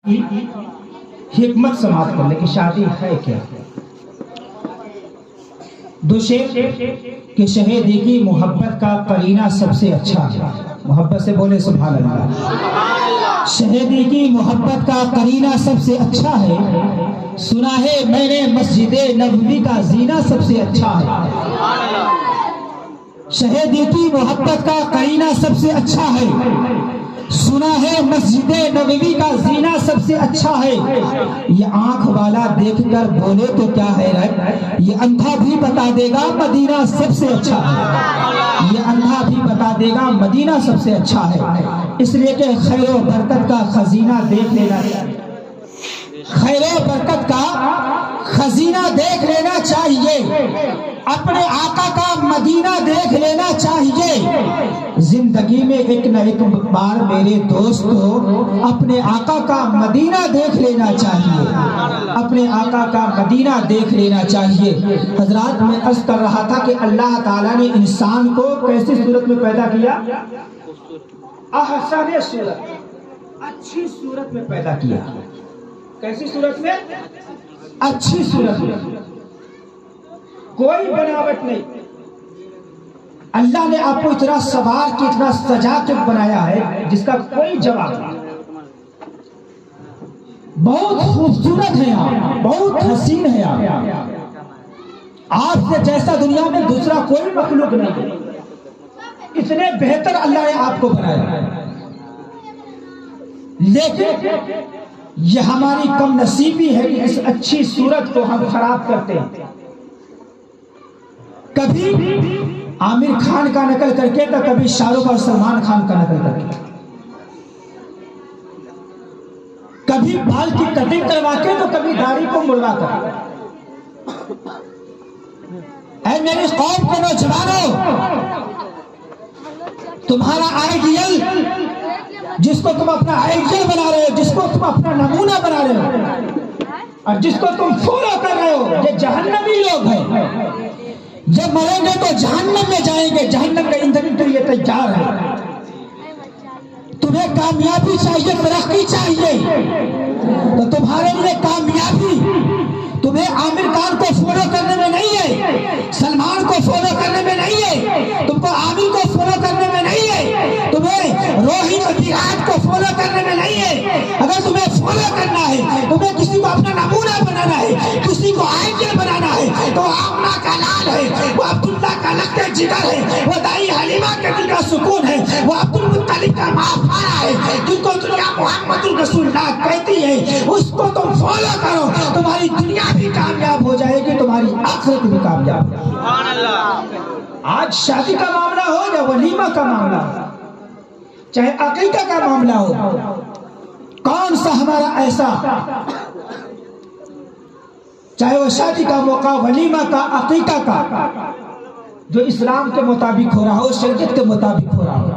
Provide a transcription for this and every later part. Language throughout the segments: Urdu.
حکمت سماعت کرنے کی شادی ہے کیا؟ دو شیر کہ شہیدی کی محبت کا قرینہ سب سے اچھا ہے. محبت سے بولے سبحان اللہ. شہیدی کی محبت کا قرینہ سب سے اچھا ہے. سنا ہے میں نے مسجد نبوی کا زینہ سب سے اچھا ہے. شہیدی کی محبت کا قرینہ سب سے اچھا ہے. سنا ہے مسجد نبوی کا زینہ سب سے اچھا ہے. یہ آنکھ والا دیکھ کر بولے تو کیا ہے رب، یہ اندھا بھی بتا دے گا مدینہ سب سے اچھا ہے. یہ اندھا بھی بتا دے گا مدینہ سب سے اچھا ہے. اس لیے کہ خیر و برکت کا خزینہ دیکھ لینا، خیر و برکت کا خزینہ دیکھ لینا چاہیے. اپنے آقا کا مدینہ دیکھ لینا چاہیے. زندگی میں ایک نہ ایک بار میرے دوستو اپنے آقا کا مدینہ دیکھ لینا چاہیے. اپنے آقا کا مدینہ دیکھ لینا چاہیے. حضرات میں عرض کر رہا تھا کہ اللہ تعالیٰ نے انسان کو کیسی صورت میں پیدا کیا؟ احسن صورت، اچھی صورت میں پیدا کیا. کیسی صورت میں؟ اچھی صورت میں. کوئی بناوٹ نہیں. اللہ نے آپ کو اتنا سوار کے اتنا سجا کے بنایا ہے جس کا کوئی جواب نہیں. بہت خوبصورت ہے آپ، بہت حسین ہے آپ. آپ سے جیسا دنیا میں دوسرا کوئی مخلوق نہیں ہے. اتنے بہتر اللہ نے آپ کو بنایا. لیکن یہ ہماری کم نصیبی ہے کہ اس اچھی صورت کو ہم خراب کرتے ہیں. کبھی عامر خان کا نقل کر کے تو کبھی شاہ رخ اور سلمان خان کا نقل کر کے، کبھی بال کی کٹنگ کروا کے تو کبھی داڑھی کو مڑوا کر. اے میری قوم کے نوجوانوں، تمہارا آئیڈیل جس کو تم اپنا آئیڈیل بنا رہے ہو، جس کو تم اپنا نمونہ بنا رہے ہو اور جس کو تم فالو کر رہے ہو، یہ جہنمی لوگ ہیں. جب مریں گے تو جہنم میں جائیں گے. جہنم کا ایندھن کے لیے تیار ہے. تمہیں کامیابی چاہیے، ترقی چاہیے، تو تمہارے لیے کامیابی تمہیں عامر خان کو فالو کرنے میں نہیں ہے، سلمان کو فالو کرنے میں نہیں ہے، تم کو عامر کو فالو کرنے میں نہیں ہے، تمہیں روہت اور وراٹ کو فالو کرنے میں نہیں ہے. اگر تمہیں فالو کرنا ہے، تمہیں کسی کو اپنا نمونہ بنانا ہے، کسی کو آئیڈیل بنانا ہے، تو آمنہ کا لال ہے، وہ عبداللہ کا لخت جگر ہے، وہ دائی حلیمہ کے دل کا سکون ہے، وہ عبد المطلب کا معافارہ ہے، جن کو دنیا محمد الرسول اللہ کہتی ہے. اس کو تم فالو کرو، تمہاری دنیا بھی کامیاب ہو جائے گی، تمہاری آخرت بھی کامیاب. آج شادی کا معاملہ ہو یا ولیمہ کا معاملہ ہو، چاہے عقیقہ کا معاملہ ہو، کون سا ہمارا ایسا، چاہے وہ شادی کا موقع، ولیمہ کا، عقیقہ کا، جو اسلام کے مطابق ہو رہا ہو، شریعت کے مطابق ہو رہا ہو،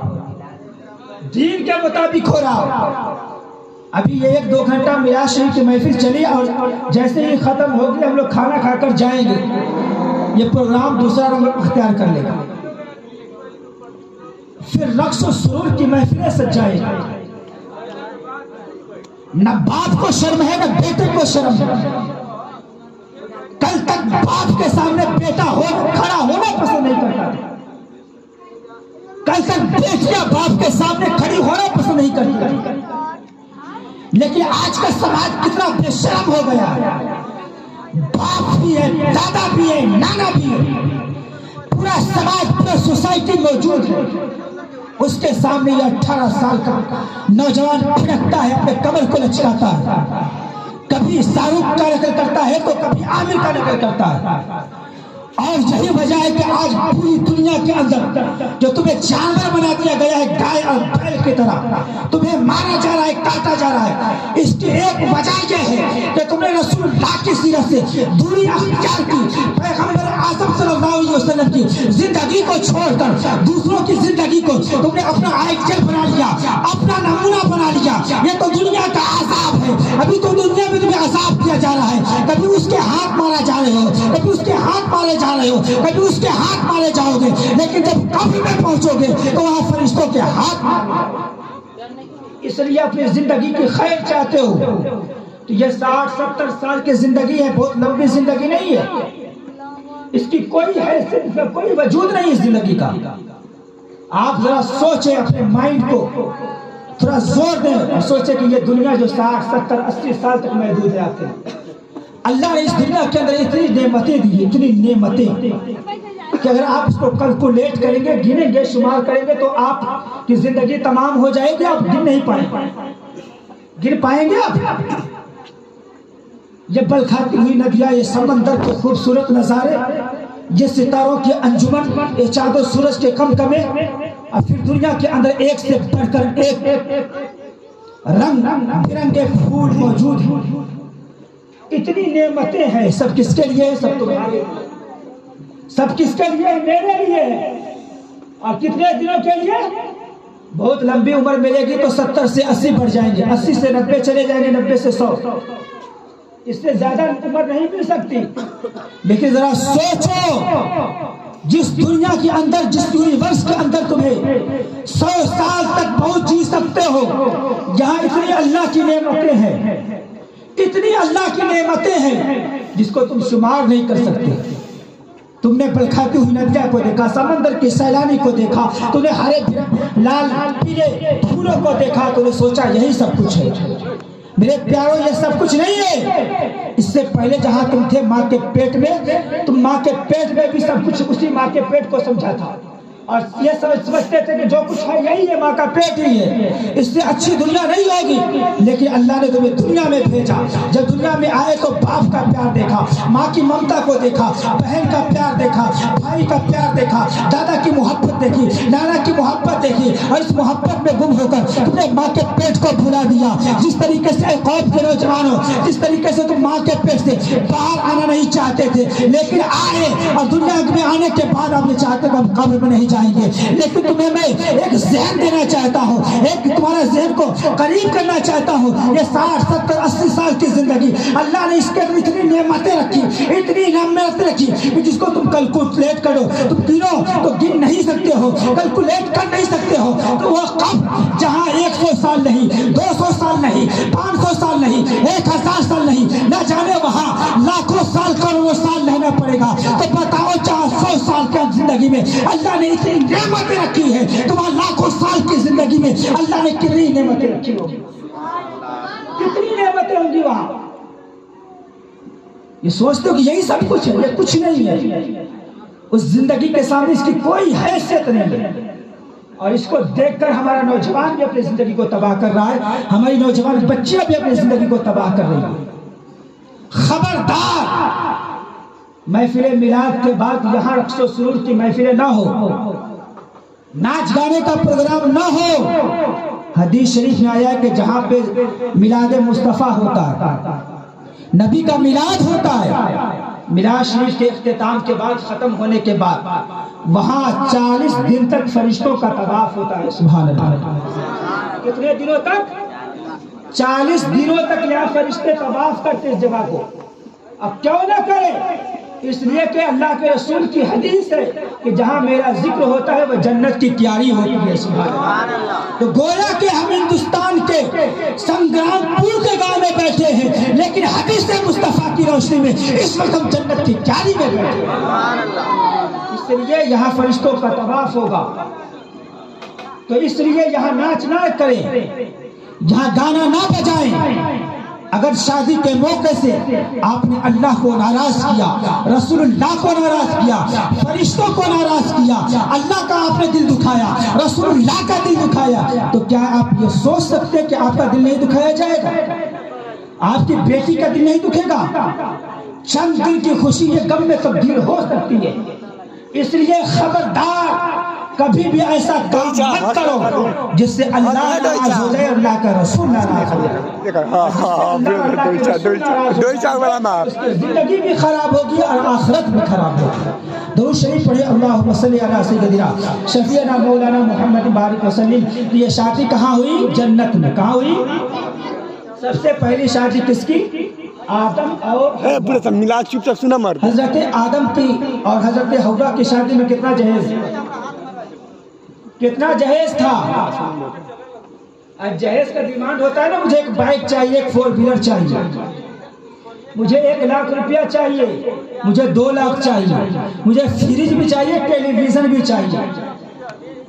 دین کے مطابق ہو رہا ہو. ابھی یہ 1-2 گھنٹہ میراث شریف کی محفل چلی اور جیسے ہی ختم ہوگی ہم لوگ کھانا کھا کر جائیں گے. یہ پروگرام دوسرا رنگ اختیار کر لے گا. پھر رقص و سرور کی محفلیں سجائے گا. نہ باپ کو شرم ہے نہ بیٹے کو شرم ہے. کل تک باپ کے سامنے بیٹا کھڑا ہونا پسند نہیں کرتا تھا. کل تک بیٹیاں باپ کے سامنے کھڑی ہونا پسند نہیں کرتی. لیکن آج کا سماج کتنا بے شرم ہو گیا ہے. باپ بھی ہے، دادا بھی ہے، نانا بھی ہے، پورا سماج، پورا سوسائٹی موجود ہے. اس کے سامنے یہ 18 سال کا نوجوان پھڑکتا ہے، اپنے کمر کو لچکاتا ہے. کبھی شاہ رخ کا نقل کرتا ہے تو کبھی عامر کا نقل کرتا ہے. اور یہی وجہ ہے کہ آج پوری دنیا کے اندر جو تمہیں جانور بنا دیا گیا ہے، گائے اور بیل کی طرح تمہیں مارا جا رہا ہے، کاٹا جا رہا ہے. اس کی ایک وجہ یہ ہے کہ تم نے رسول اللہ کی سیرت سے دوری اختیار کی. پیغمبر اعظم صلی اللہ علیہ وسلم کی زندگی کو چھوڑ کر دوسروں کی زندگی کو تم نے اپنا آئیڈیل بنا لیا، اپنا نمونہ بنا لیا. یہ تو دنیا کا عذاب ہے. ابھی تو دنیا میں تمہیں عذاب دیا جا رہا ہے. کبھی اس کے ہاتھ مارا جا رہے ہو، کبھی اس کے ہاتھ مارے جا رہے ہو، کبھی اس کے ہاتھ مارے جاؤ گے. لیکن جب قبر میں پہنچو گے تو وہاں فرشتوں کے ہاتھ اس لیے اپنی زندگی کی خیر چاہتے ہو تو یہ 60-70 سال کی زندگی ہے، بہت لمبی زندگی نہیں ہے، اس کی کوئی حیثیت، کوئی وجود نہیں اس زندگی کا۔ آپ ذرا سوچیں، اپنے مائنڈ کو تھوڑا زور دیں اور سوچیں کہ یہ دنیا جو 60-70-80 سال تک محدود ہے آپ کے، اللہ نے اس دنیا کے اندر اتنی نعمتیں دی، اتنی نعمتیں کہ اگر آپ اس کو کیلکولیٹ کریں گے، گنیں گے، شمار کریں گے تو آپ کی زندگی تمام ہو جائے گی، آپ گن نہیں پائیں گے آپ۔ یہ بلکھاتی ہوئی ندیاں، یہ سمندر کے خوبصورت نظارے، یہ ستاروں کی انجمن، یہ چاند و سورج کے کمکمے، اور پھر دنیا کے اندر ایک سے بڑھ کر ایک رنگ برنگے پھول موجود ہیں، اتنی نعمتیں ہیں، سب کس کے لیے؟ سب تمہارے، سب کس کے لیے؟ میرے لیے۔ اور کتنے دنوں کے لیے؟ بہت لمبی عمر ملے گی تو 70 سے 80 بڑھ جائیں گے، 80 سے 90 چلے جائیں گے، 90 سے 100، اس سے زیادہ عمر نہیں مل سکتی۔ لیکن ذرا سوچو، جس دنیا کے اندر، جس یونیورس کے اندر تمہیں 100 سال تک بہت جی سکتے ہو، یہاں اتنی اللہ کی نعمتیں ہیں، اتنی اللہ کی نعمتیں ہیں جس کو تم شمار نہیں کر سکتے۔ تم نے بلکھاتی ہوئی ندیاں کو دیکھا، سمندر کی سیلانی کو دیکھا، تم نے ہرے لال پیلے پھولوں کو دیکھا، تم نے سوچا یہی سب کچھ ہے۔ میرے پیاروں، یہ سب کچھ نہیں ہے۔ اس سے پہلے جہاں تم تھے ماں کے پیٹ میں، تم ماں کے پیٹ میں بھی سب کچھ اسی ماں کے پیٹ کو سمجھا تھا، اور یہ سمجھتے تھے کہ جو کچھ ہے یہی ہے، ماں کا پیٹ ہی ہے، اس سے اچھی دنیا نہیں ہوگی۔ لیکن اللہ نے تمہیں دنیا میں بھیجا، جب دنیا میں آئے تو باپ کا پیار دیکھا، ماں کی ممتا کو دیکھا، بہن کا پیار دیکھا، بھائی کا پیار دیکھا، دادا کی محبت دیکھی، نانا کی محبت دیکھی، اور اس محبت میں گم ہو کر تم نے ماں کے پیٹ کو بھلا دیا۔ جس طریقے سے یعقوب کے نوجوانوں، جس طریقے سے تم ماں کے پیٹ سے باہر آنا نہیں چاہتے تھے، لیکن آئے، اور دنیا میں آنے کے بعد آپ نے چاہتے کہ ہم قبر میں نہیں جائیں گے۔ لیکن تمہیں میں ایک ذہن دینا چاہتا ہوں، ایک تمہارے ذہن کو قریب کرنا چاہتا ہوں۔ یہ 60 70 80 سال کی زندگی اللہ نے اس کے اندر اتنی نعمتیں رکھی، اتنی نعمتیں رکھی کہ جس کو تم کیلکولیٹ کرو، تم گنو تو گن نہیں سکتے ہو، کیلکولیٹ کر نہیں سکتے ہو کہ وہ کب، جہاں 100 سال نہیں، 200 سال نہیں، 500 سال نہیں، 1000 سال نہیں، نہ جانے وہاں لاکھوں سال کروڑوں سال رہنا پڑے گا۔ تو بتاؤ، جہاں 100 سال کی زندگی میں اللہ نے اتنی نعمتیں رکھی ہے، تمہاں لاکھوں سال کی زندگی میں اللہ نے کتنی نعمتیں رکھی ہوگی، کتنی نعمتیں ہوں گی وہاں۔ یہ سوچتے ہو کہ یہی سب کچھ ہے، یہ کچھ نہیں ہے۔ اس زندگی کے سامنے اس کی کوئی حیثیت نہیں ہے، اور اس کو دیکھ کر ہمارا نوجوان بھی اپنی زندگی کو تباہ کر رہا ہے، ہماری نوجوان بچیاں بھی اپنی زندگی کو تباہ کر رہی ہیں۔ خبردار، محفل میلاد کے بعد یہاں رقص و سرور کی محفلیں نہ ہو، ناچ گانے کا پروگرام نہ ہو۔ حدیث شریف میں آیا ہے کہ جہاں پہ میلاد مصطفیٰ ہوتا ہے، نبی کا میلاد ہوتا ہے، میلاد شریف کے اختتام کے بعد، ختم ہونے کے بعد وہاں 40 دن تک فرشتوں کا طواف ہوتا ہے۔ سبحان اللہ، کتنے دنوں تک؟ 40 دنوں تک یہاں فرشتے طواف کرتے اس جگہ کو۔ اب کیوں نہ کریں؟ اس لیے کہ اللہ کے رسول کی حدیث ہے کہ جہاں میرا ذکر ہوتا ہے وہ جنت کی تیاری ہوتی ہے۔ سبحان اللہ۔ تو گویا کہ ہم ہندوستان کے سنگرام پور کے گاؤں میں بیٹھے ہیں، لیکن حدیث مصطفیٰ کی روشنی میں اس وقت ہم جنت کی تیاری میں بیٹھے ہیں۔ اس لیے یہاں فرشتوں کا طواف ہوگا، تو اس لیے یہاں ناچ نہ کریں، یہاں گانا نہ بجائیں۔ اگر شادی کے موقع سے آپ نے اللہ کو ناراض کیا، رسول اللہ کو ناراض کیا، فرشتوں کو ناراض کیا، اللہ کا آپ نے دل دکھایا، رسول اللہ کا دل دکھایا، تو کیا آپ یہ سوچ سکتے کہ آپ کا دل نہیں دکھایا جائے گا؟ آپ کی بیٹی کا دل نہیں دکھے گا؟ چند دن کی خوشی یہ غم میں تبدیل ہو سکتی ہے۔ اس لیے خبردار، کبھی بھی ایسا کام مت کرو جس سے اللہ ناراض ہو جائے، اللہ کا رسول ناراض ہو جائے، زندگی بھی خراب ہوگی اور آخرت بھی خراب ہوگی۔ درود شریف پڑھے، اللہم صلی علی سیدنا شفیعنا مولانا محمد بارک وسلم۔ یہ شادی کہاں ہوئی؟ جنت میں۔ کہاں ہوئی؟ سب سے پہلی شادی کس کی؟ آدم اور حضرت آدم کی اور حضرت حوا کی شادی میں کتنا جہیز تھا؟ جہیز کا ڈیمانڈ ہوتا ہے نا، مجھے ایک بائک چاہیے، ایک 4 ویلر چاہیے، مجھے 1 لاکھ روپیہ چاہیے، مجھے 2 لاکھ چاہیے، مجھے فریج بھی چاہیے، ٹیلی ویژن بھی چاہیے،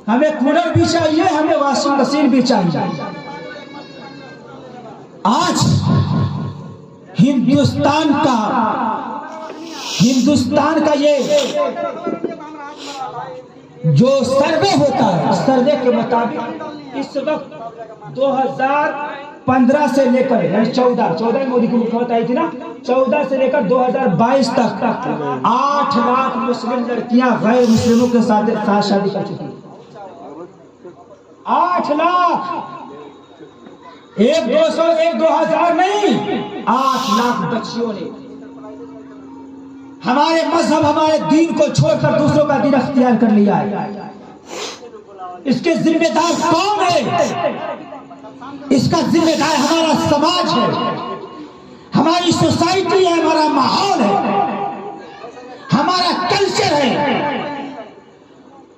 ہمیں کولر بھی چاہیے، ہمیں واشنگ مشین بھی چاہیے۔ آج ہندوستان کا یہ جو سروے ہوتا ہے، سروے کے مطابق اس وقت 2015 سے لے کر یعنی 14 مودی کی حکومت آئی تھی نا، 14 سے لے کر 2022 تک 8 لاکھ مسلم لڑکیاں غیر مسلموں کے ساتھ شادی کر چکی ہیں۔ 8 لاکھ، 1-200 1-2000 نہیں، 8 لاکھ بچیوں نے ہمارے مذہب ہمارے دین کو چھوڑ کر دوسروں کا دین اختیار کر لیا ہے۔ اس کے ذمہ دار کون ہے؟ اس کا ذمہ دار ہمارا سماج ہے، ہماری سوسائٹی ہے، ہمارا ماحول ہے، ہمارا کلچر ہے،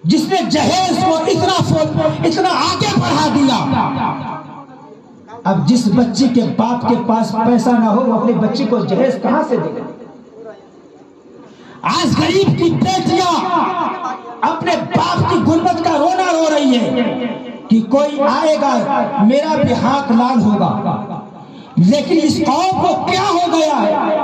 جس نے جہیز کو اتنا آگے بڑھا دیا۔ اب جس بچی کے باپ کے پاس پیسہ نہ ہو، وہ اپنی بچی کو جہیز کہاں سے دے گا؟ آج غریب کی بیٹیاں اپنے باپ کی غربت کا رونا رو رہی ہے کہ کوئی آئے گا میرا بھی ہاتھ لال ہوگا، لیکن اس قوم کو کیا ہو گیا ہے؟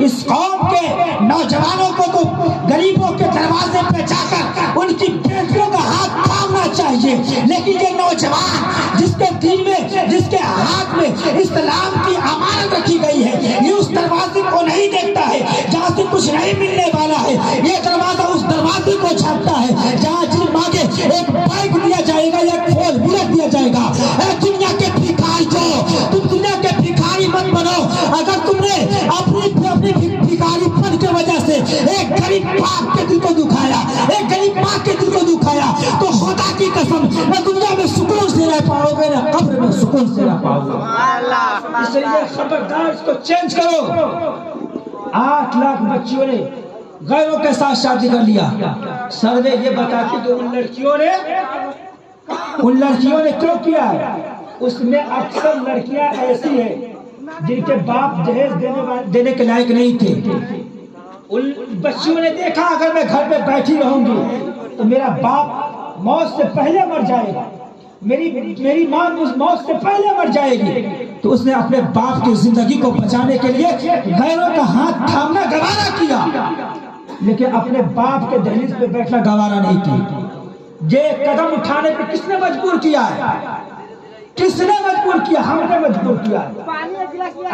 اس قوم کے نوجوانوں کو تو غریبوں کے دروازے پہ جا کر ان کی بیٹیوں کا ہاتھ تھامنا چاہیے، لیکن یہ نوجوان جس کے دل میں، جس کے ہاتھ میں اسلام کی امانت رکھی گئی ہے، یہ اس دروازے کو نہیں دیکھتا ہے جہاں سے کچھ نہیں ملنے والا ہے، یہ دروازہ اس دروازے کو چھاپتا ہے جہاں جن مانگے ایک بائک دیا جائے گا یا 4 ویلر دیا جائے گا۔ اے دنیا کے بھکاری کو، تم دنیا کے بھکاری مت بنو۔ اگر تم نے اپنی بھکاری پن کی وجہ سے ایک غریب باپ کے دل کو دکھایا، ایک غریب ماں کے دل کو دکھایا، تو خدا کی قسم نہ دنیا میں سکون سے رہ پاؤ گے، نہ قبر میں سکون سے رہ پاؤ گے۔ اس لیے خبردار اس کو چینج کرو۔ 8 لاکھ بچیوں نے غیروں کے ساتھ شادی کر لیا۔ سروے یہ بتاتی کہ ان لڑکیوں نے کیوں کیا ہے؟ اس میں اکثر لڑکیاں ایسی ہیں جن کے باپ جہیز دینے کے لائق نہیں تھے۔ ان بچیوں نے دیکھا اگر میں گھر پہ بیٹھی رہوں گی تو میرا باپ موت سے پہلے مر جائے گا، میری ماں موت سے پہلے مر جائے گی، تو اس نے اپنے باپ کی زندگی کو بچانے کے لیے غیروں کا ہاتھ تھامنا گوارا کیا، لیکن اپنے باپ کے دہلیز پہ بیٹھنا گوارا نہیں کیا۔ یہ قدم اٹھانے پہ کس نے مجبور کیا ہے؟ کس نے مجبور کیا؟ ہم نے مجبور کیا۔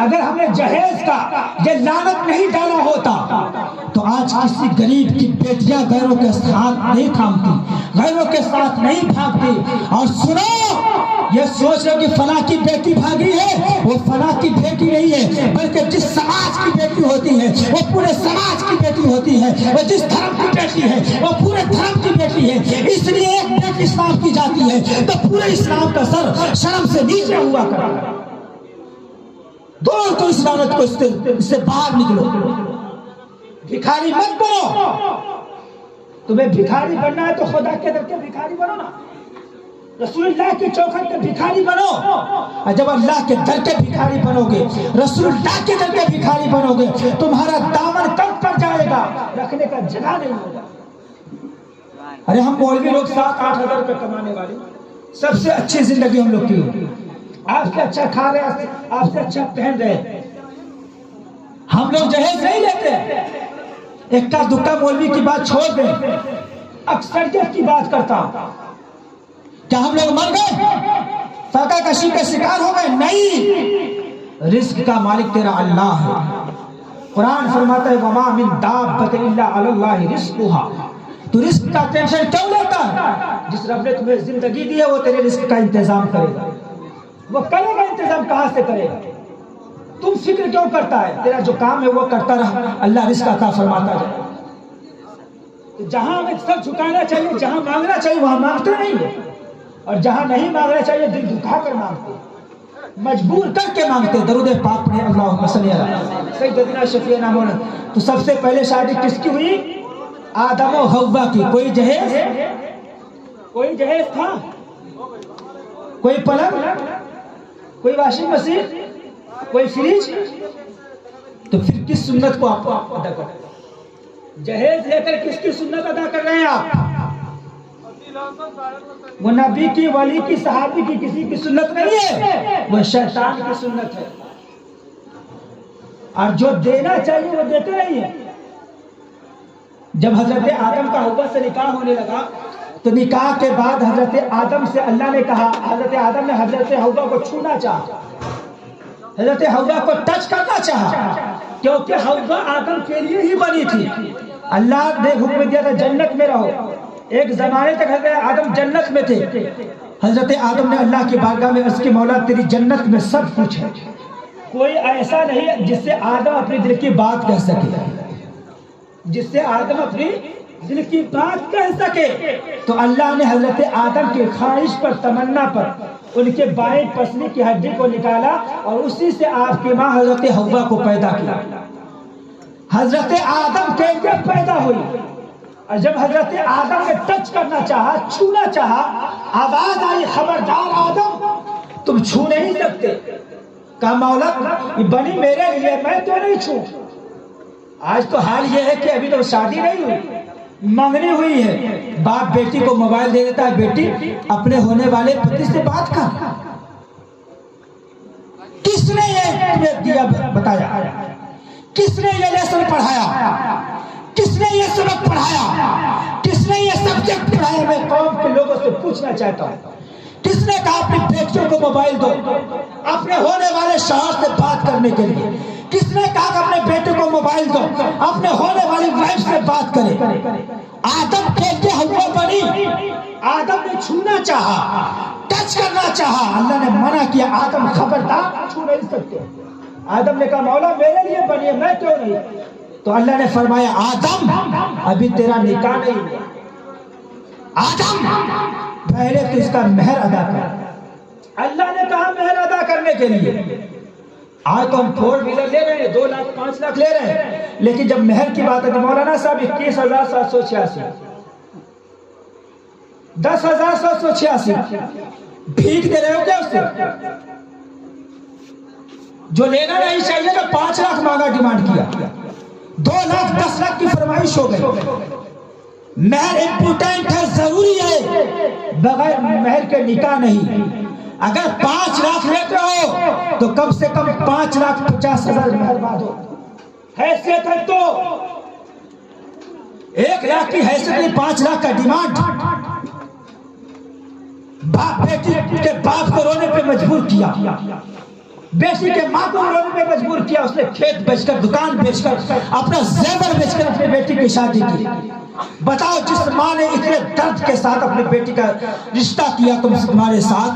اگر ہم نے جہیز کا یہ لعنت نہیں ڈالا ہوتا تو آج کسی غریب کی بیٹیاں غیروں کے ساتھ نہیں تھامتی، غیروں کے ساتھ نہیں بھاگتی۔ اور سنو، یہ سوچ رہے کہ فلاں کی بیٹی بھاگی ہے، وہ فلاں کی بیٹی نہیں ہے، بلکہ جس سماج کی بیٹی ہوتی ہے وہ پورے سماج کی بیٹی ہوتی ہے، وہ جس دھرم کی بیٹی ہے وہ پورے دھرم کی بیٹی ہے۔ اس لیے ایک بیٹی اسلام کی جاتی ہے تو پورے اسلام کا سر شرم سے نیچے ہوا کرتا ہے۔ دوڑ تو اس لعنت کو، اس سے باہر نکلو۔ بھکاری مت بنو۔ تمہیں بھکاری بننا ہے تو خدا کے در کے بھکاری بنو نا، رسول اللہ کی چوکھٹ کے بھکاری بنو۔ اور جب اللہ کے در کے بھکاری بنو گے، رسول اللہ کے در کے بھکاری بنو گے، تمہارا دامن کم پڑ جائے گا، رکھنے کا جگہ نہیں ہوگا۔ ارے ہم مولوی لوگ 7-8 ہزار روپے کمانے والے، سب سے اچھی زندگی ہم لوگ کی ہوتی، آپ سے اچھا کھا رہے ہیں، آپ سے اچھا پہن رہے ہیں، ہم لوگ جہیز نہیں لیتے۔ اکا دکا مولوی کی بات چھوڑ دیں، اکثریت کی بات کرتا ہوں۔ کیا ہم لوگ مر گئے، فقہ کشی کے شکار ہو گئے؟ نہیں، رزق کا مالک تیرا اللہ ہے۔ قرآن فرماتا ہے وَمَا مِن دَابَّةٍ إِلَّا عَلَى اللَّهِ رِزْقُهَا۔ تو رزق کا ٹینشن کیوں لیتا ہے؟ جس رب نے تمہیں زندگی دی ہے وہ تیرے رزق کا انتظام کرے گا۔ وہ کرے گا، انتظام کہاں سے کرے گا؟ تم فکر کیوں کرتا ہے؟ تیرا جو کام ہے وہ کرتا رہا، اللہ رزق عطا فرماتا جائے۔ جہاں ہمیں سر جھکانا چاہیے، جہاں مانگنا چاہیے وہاں مانگتے نہیں ہیں، اور جہاں نہیں مانگنا چاہیے دل دکھا کر مانگتے، مجبور کر کے مانگتے۔ درود پاک پڑھیں اللہم صلی علی سیدنا شفیعنا مولانا۔ تو سب سے پہلے شادی کس کی ہوئی؟ آدم و حوا کی۔ کوئی جہیز تھا؟ کوئی پلنگ؟ کوئی واشنگ مشین، کوئی فریج، تو پھر کس سنت کو آپ ادا کر رہے ہیں؟ جہیز لے کر کس کی سنت ادا کر رہے ہیں آپ؟ وہ نبی کی، ولی کی، صحابی کی کسی کی سنت نہیں ہے، وہ شیطان کی سنت ہے۔ اور جو دینا چاہیے وہ دیتے نہیں ہیں۔ جب حضرت آدم کا حوا سے نکاح ہونے لگا تو نکاح کے بعد حضرت آدم سے اللہ نے کہا، حضرت آدم نے حضرت حوا کو چھونا چاہا، حضرت حوا کو ٹچ کرنا چاہا، کیونکہ حوا آدم کے لیے ہی بنی تھی۔ اللہ نے حکم دیا تھا جنت میں رہو، ایک زمانے تک حضرت آدم جنت میں تھے۔ حضرت آدم نے اللہ کی بارگاہ میں عرض کی، مولا تیری جنت میں سب کچھ ہے، کوئی ایسا نہیں جس سے آدم اپنی دل کی بات کہہ سکے، جس سے آدم اپنی دل کی بات کہہ سکے۔ تو اللہ نے حضرت آدم کی خواہش پر، تمنا پر ان کے بائیں پسلی کی ہڈی کو نکالا اور اسی سے آپ کی ماں حضرت حوا کو پیدا کیا۔ حضرت آدم کے لیے پیدا ہوئی، اور جب حضرت آدم نے ٹچ کرنا چاہا، چھونا چاہا، آواز آئی، خبردار آدم تم چھو نہیں سکتے۔ کہا مولا یہ بنی میرے لیے، میں تو نہیں چھو۔ آج تو حال یہ ہے کہ ابھی تو شادی نہیں ہوئی، منگنی ہوئی ہے، باپ بیٹی کو موبائل دے دیتا ہے، بیٹی اپنے ہونے والے پتی سے بات کر۔ کس نے یہ تمہیں دیا بتایا؟ کس نے یہ لیسن پڑھایا؟ کس نے یہ سبق پڑھایا؟ کس نے یہ سبجیکٹ پڑھایا؟ میں قوم کے لوگوں سے پوچھنا چاہتا ہوں، کس نے کہا اپنی بیٹیوں کو موبائل دو اپنے ہونے والے شوہر سے بات کرنے کے لیے؟ کس نے کہا کہ اپنے بیٹے کو موبائل دو اپنے ہونے والی وائف سے بات کرے؟ آدم کہتے ہوا بنی، آدم نے چھونا چاہا، ٹچ کرنا چاہا، اللہ نے منع کیا، آدم خبردار چھو نہیں سکتے۔ آدم نے کہا مولا میرے لیے بنی ہے، میں کیوں نہیں؟ تو اللہ نے فرمایا آدم ابھی تیرا نکاح نہیں ہے، آدم پہلے تو اس کا مہر ادا کر۔ اللہ نے کہا مہر ادا کرنے کے لیے۔ آج تو ہم 4 ویلر لے رہے ہیں، 2 لاکھ 5 لاکھ لے رہے ہیں، لیکن جب مہر کی بات ہے تو مولانا صاحب 21,786 10,786 بھیک دے رہے ہو کیا اس سے؟ جو لینا نہیں چاہیے تو 5 لاکھ مانگا، ڈیمانڈ کیا، 2 لاکھ 10 لاکھ کی فرمائش ہو گئی۔ مہر امپورٹنٹ ہے، ضروری ہے، بغیر مہر کے نکاح نہیں۔ اگر 5 لاکھ لیتے ہو تو کم سے کم 5,50,000 مہر ہو، حیثیت ہے تو 1 لاکھ کی حیثیت نہیں، 5 لاکھ کا ڈیمانڈ۔ باپ بیٹی کے باپ کو رونے پہ مجبور کیا، بیٹی کے ماں کو رونے پہ مجبور کیا، اس نے کھیت بیچ کر، دکان بیچ کر، اپنا زیور بیچ کر اپنی بیٹی کی شادی کی۔ بتاؤ جس ماں نے اتنے درد کے ساتھ اپنی بیٹی کا رشتہ کیا تمہارے ساتھ،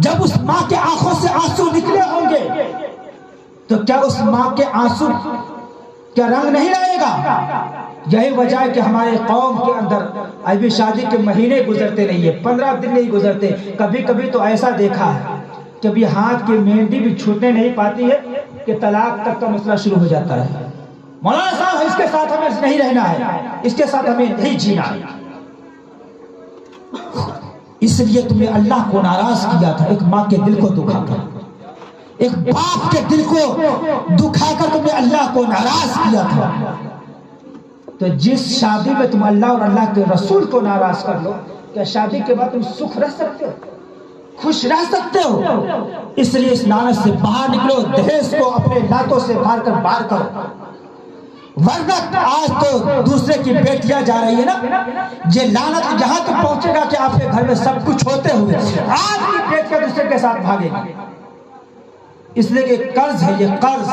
جب اس ماں کے آنکھوں سے آنسو نکلے ہوں گے تو کیا اس ماں کے آنسو کیا رنگ نہیں رہے گا؟ یہی وجہ ہے کہ ہمارے قوم کے اندر ابھی شادی کے مہینے گزرتے نہیں ہیں، 15 دن نہیں گزرتے، کبھی کبھی تو ایسا دیکھا ہے کہ ابھی ہاتھ کی مہندی بھی چھوٹنے نہیں پاتی ہے کہ طلاق تک کا مسئلہ شروع ہو جاتا ہے۔ مولانا صاحب اس کے ساتھ ہمیں نہیں رہنا ہے، اس کے ساتھ ہمیں نہیں جینا ہے۔ اس لیے تم نے اللہ کو ناراض کیا تھا، ایک ماں کے دل کو دکھا کر، ایک باپ کے دل کو دکھا کر تم نے اللہ کو ناراض کیا تھا۔ تو جس شادی میں تم اللہ اور اللہ کے رسول کو ناراض کر لو، کیا شادی کے بعد تم سکھ رہ سکتے ہو، خوش رہ سکتے ہو؟ اس لیے اس لعنت سے باہر نکلو، دہیز کو اپنے لاتوں سے مار کر باہر کرو، ورنہ آج تو دوسرے کی بیٹیاں جا رہی ہے نا، یہ لعنت یہاں تک پہنچے گا کہ آپ کے گھر میں سب کچھ ہوتے ہوئے آج کی بیٹیاں دوسرے کے ساتھ بھاگے گی۔ اس لیے کہ قرض ہے، یہ قرض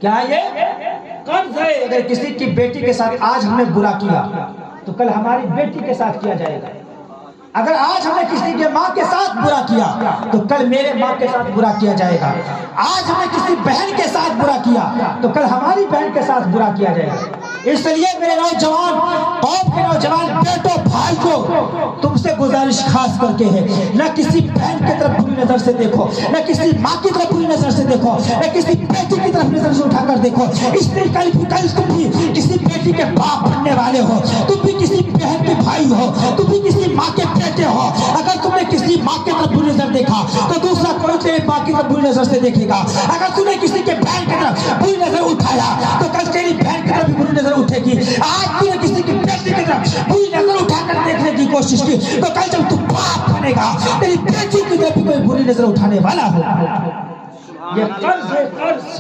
کیا ہے؟ یہ قرض ہے۔ اگر کسی کی بیٹی کے ساتھ آج ہم نے برا کیا تو کل ہماری بیٹی کے ساتھ کیا جائے گا، اگر آج ہم نے کسی کے ماں کے ساتھ برا کیا تو کل میرے ماں کے ساتھ برا کیا جائے گا، آج ہم نے کسی بہن کے ساتھ برا کیا تو کل ہماری بہن کے ساتھ برا کیا جائے گا۔ اس لیے میرے نوجوان قوم کے نوجوان بیٹوں بھائی کو تم سے گزارش خاص کر کے ہے، نہ کسی بہن کی طرف بری نظر سے دیکھو، نہ کسی ماں کی طرف بری نظر سے دیکھو، نہ کسی بیٹی کی طرف نظر سے اٹھا کر دیکھو۔ اس لیے کل تم بھی کسی بیٹی کے باپ بننے والے ہو، تم بھی کسی بہن کے بھائی ہو، تم بھی کسی ماں کے بیٹے ہو۔ اگر تم نے کسی ماں کی طرف بری نظر دیکھا تو دوسرا کوئی تیری ماں کی طرف بری نظر سے دیکھے گا۔ اگر تم نے کسی کے بہن کی طرف بری نظر اٹھایا تو کل تیری بہن کی طرف بھی بری نظر اٹھے گی۔ آج تم نے کسی کی بیٹی کی طرف بری نظر اٹھا کر دیکھنے کی کوشش کی تو کل جب تم باپ بنے گا تیری بیٹی کی طرف بھی کوئی بری نظر اٹھانے والا ہو۔ یہ قرض ہے، قرض۔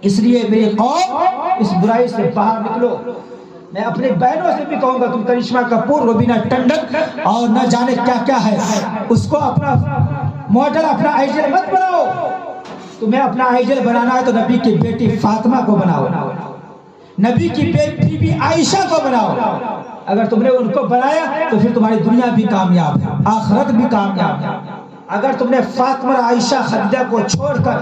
اس لیے میری قوم اس برائی سے باہر نکلو۔ میں اپنے بہنوں سے بھی کہوں گا، تم کرشمہ کپور، روبینہ ٹنڈن اور نہ جانے کیا کیا ہے، اس کو اپنا ماڈل، اپنا آئیڈیل مت بناؤ۔ تمہیں اپنا آئیڈیل بنانا ہے تو نبی کی بیٹی فاطمہ کو بناؤ، نبی کی بیٹی بھی عائشہ کو بناؤ۔ اگر تم نے ان کو بنایا تو پھر تمہاری دنیا بھی کامیاب ہے، آخرت بھی کامیاب ہے۔ اگر تم نے فاطمہ، عائشہ، خدیجہ کو چھوڑ کر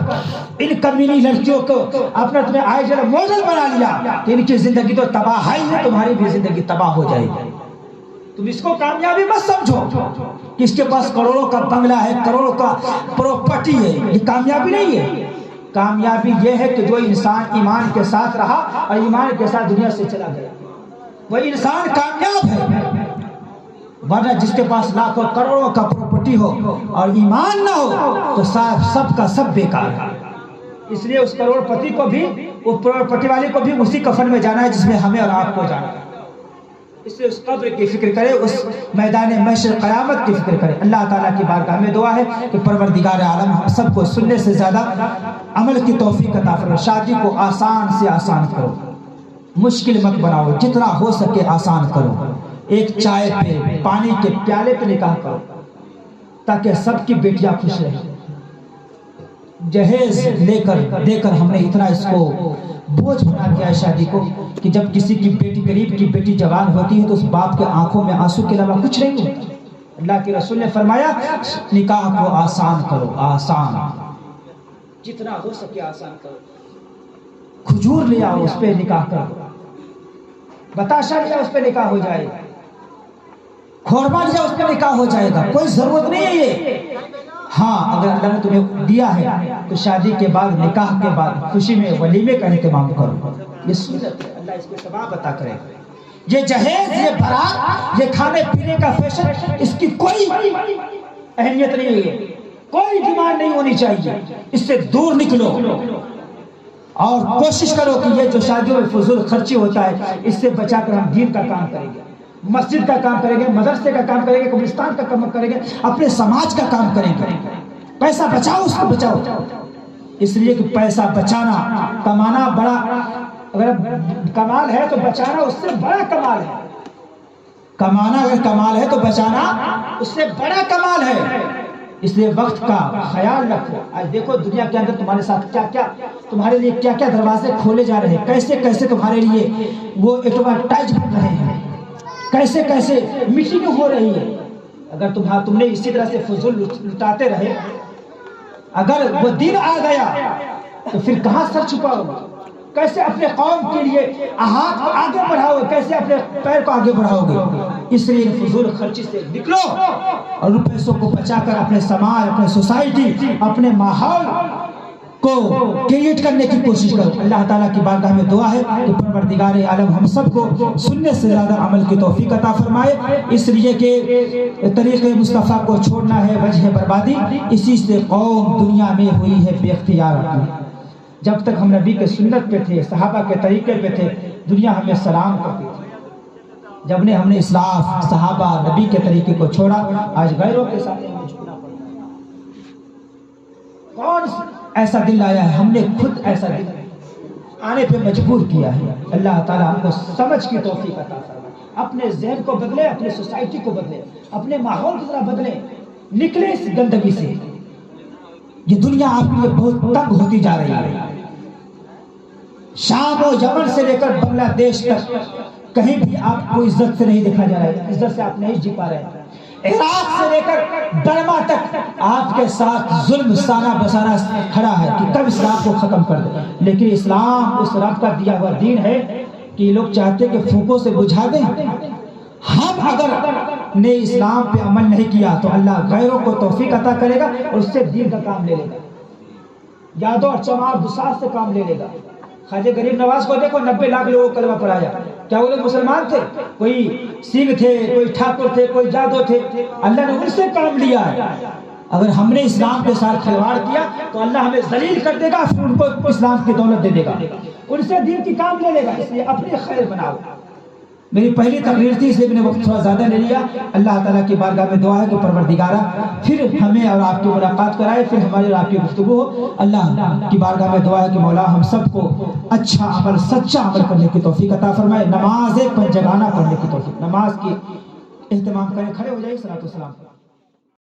ان کمینی لڑکیوں کو اپنا تمہیں آئیڈیل ماڈل بنا لیا کہ ان کی زندگی تو تباہ ہے، تمہاری بھی زندگی تباہ ہو جائے گی۔ تم اس کو کامیابی مت سمجھو کہ اس کے پاس کروڑوں کا بنگلہ ہے، کروڑوں کا پراپرٹی ہے، یہ کامیابی نہیں ہے۔ کامیابی یہ ہے کہ جو انسان ایمان کے ساتھ رہا اور ایمان کے ساتھ دنیا سے چلا گیا، وہ انسان کامیاب ہے۔ ورنہ جس کے پاس لاکھوں کروڑوں کا پراپرٹی ہو اور ایمان نہ ہو تو سب کا سب بیکار ہے۔ اس لیے اس کروڑ پتی کو بھی، وہ پراپرٹی والے کو بھی اسی کفن میں جانا ہے جس میں ہمیں اور آپ کو جانا ہے۔ اس لیے اس قبر کی فکر کرے، اس میدان محشر قیامت کی فکر کرے۔ اللہ تعالیٰ کی بارگاہ میں دعا ہے کہ پروردگار عالم ہم سب کو سننے سے زیادہ عمل کی توفیق عطا فرمائے۔ شادی کو آسان سے آسان کرو، مشکل مت بناؤ، جتنا ہو سکے آسان کرو۔ ایک چائے پہ، پانی کے پیالے پہ نکاح کرو تاکہ سب کی بیٹیاں خوش رہیں۔ جہیز دے کر ہم نے اتنا اس کو بوجھ بنا دیا ہے شادی کو کہ جب کسی کی بیٹی، غریب کی بیٹی جوان ہوتی ہے تو اس باپ کے آنکھوں میں آنسو کے علاوہ کچھ نہیں ہوتا۔ اللہ کے رسول نے فرمایا نکاح کو آسان کرو، آسان، جتنا ہو سکے آسان کرو۔ کھجور لے آؤ، اس پہ نکاح کرو، بتاشا لیا، اس پہ نکاح ہو جائے گا، کھورما لیا، اس پہ نکاح ہو جائے گا۔ کوئی ضرورت نہیں ہے یہ۔ ہاں اگر اللہ نے تمہیں دیا ہے تو شادی کے بعد، نکاح کے بعد خوشی میں ولیمے کا اہتمام کرو، یہ سنت ہے۔ اللہ اس کو ثواب عطا کرے۔ یہ جہیز، یہ بارات، یہ کھانے پینے کا فیشن، اس کی کوئی اہمیت نہیں ہے، کوئی ڈیمانڈ نہیں ہونی چاہیے۔ اس سے دور نکلو اور کوشش کرو کہ یہ جو شادیوں میں فضول خرچی ہوتا ہے اس سے بچا کر ہم دین کا کام کریں گے، مسجد کا کام کریں گے، مدرسے کا کام کریں گے، قبرستان کا کام کریں گے، اپنے سماج کا کام کریں گے۔ پیسہ بچاؤ، اس کو بچاؤ، اس لیے کہ پیسہ بچانا، کمانا بڑا، اگر کمال ہے تو بچانا اس سے بڑا کمال ہے۔ کمانا اگر کمال ہے تو بچانا اس سے بڑا کمال ہے۔ اس لیے وقت کا خیال رکھو۔ آج دیکھو دنیا کے اندر تمہارے ساتھ کیا کیا، تمہارے لیے کیا کیا دروازے کھولے جا رہے ہیں، کیسے کیسے تمہارے لیے وہ ایڈورٹائز بن رہے ہیں، کیسے کیسے میٹنگ ہو رہی ہے۔ اگر تم نے اسی طرح سے فضول لٹاتے رہے، اگر وہ دن آ گیا تو پھر کہاں سر چھپاؤ گے؟ کیسے اپنے قوم کے لیے ہاتھ کو آگے بڑھاؤ گے، کیسے اپنے پیر کو آگے بڑھاؤ گے؟ اس لیے فضول خرچی سے نکلو اور ان پیسوں کو بچا کر اپنے سماج، اپنے سوسائٹی، اپنے ماحول کو کریٹ کرنے کی کوشش کرو۔ اللہ تعالیٰ کی بارگاہ میں دعا ہے کہ پروردگار عالم ہم سب کو سننے سے زیادہ عمل کی توفیق عطا فرمائے، اس لیے کہ طریق مصطفیٰ کو چھوڑنا ہے وجہ بربادی، اسی سے قوم دنیا میں ہوئی ہے بے اختیار اپنی۔ جب تک ہم نبی کے سنت پہ تھے، صحابہ کے طریقے پہ تھے، دنیا ہمیں سلام کرتی تھی۔ جب نے ہم نے اسلاف، صحابہ، نبی کے طریقے کو چھوڑا، آج غیروں کے ساتھ ہمیں جھکنا پڑتا ہے۔ کون ایسا دل آیا ہے؟ ہم نے خود ایسا دل آنے پہ مجبور کیا ہے۔ اللہ تعالیٰ ہم کو سمجھ کی توفیق عطا فرمائے، اپنے ذہن کو بدلے، اپنے سوسائٹی کو بدلے، اپنے ماحول کی طرح بدلے، نکلے اس گندگی سے۔ یہ دنیا آپ کے لیے بہت تنگ ہوتی جا رہی ہے۔ شام و یمن سے لے کر بنگلہ دیش تک کہیں بھی آپ کو عزت سے نہیں دیکھا جا رہا ہے، عزت سے آپ نہیں جی پا رہے ہیں۔ عراق سے لے کر برما تک آپ کے ساتھ ظلم سانہ بسانہ کھڑا ہے کہ کب اسلام کو ختم کر دے، لیکن اسلام اس رب کا دیا ہوا دین ہے کہ کہ یہ لوگ چاہتے کہ پھونکوں سے بجھا دیں. ہم اگر نے اسلام پہ عمل نہیں کیا تو اللہ غیروں کو توفیق عطا کرے گا اور اس سے دین کا کام لے لے گا. یادوں اور چمار بساط سے کام لے لے گا. خواجہ غریب نواز کو دیکھو 90 لاکھ لوگوں کو کلمہ پڑھایا. کیا وہ لوگ مسلمان تھے؟ کوئی سنگھ تھے, کوئی ٹھاکر تھے, کوئی جادو تھے. اللہ نے ان سے کام لیا ہے. اگر ہم نے اسلام کے ساتھ کھلواڑ کیا تو اللہ ہمیں ذلیل کر دے گا, پھر ان کو اسلام کی دولت دے دے گا, ان سے دین کی کام لے لے گا. اس لیے اپنی خیر بناؤ. میری پہلی تقریر تھی, اس لیے میں نے وقت تھوڑا زیادہ لے لیا. اللہ تعالیٰ کی بارگاہ میں دعا ہے کہ پروردگارہ پھر ہمیں اور آپ کی ملاقات کرائے, پھر ہماری اور آپ کی گفتگو ہو. اللہ کی بارگاہ میں دعا ہے کہ مولا ہم سب کو اچھا عمل, سچا عمل کرنے کی توفیق عطا فرمائے. نماز پنجگانہ پڑھنے کی توفیق. نماز کی اہتمام کریں, کھڑے ہو جائیے. صلاۃ والسلام.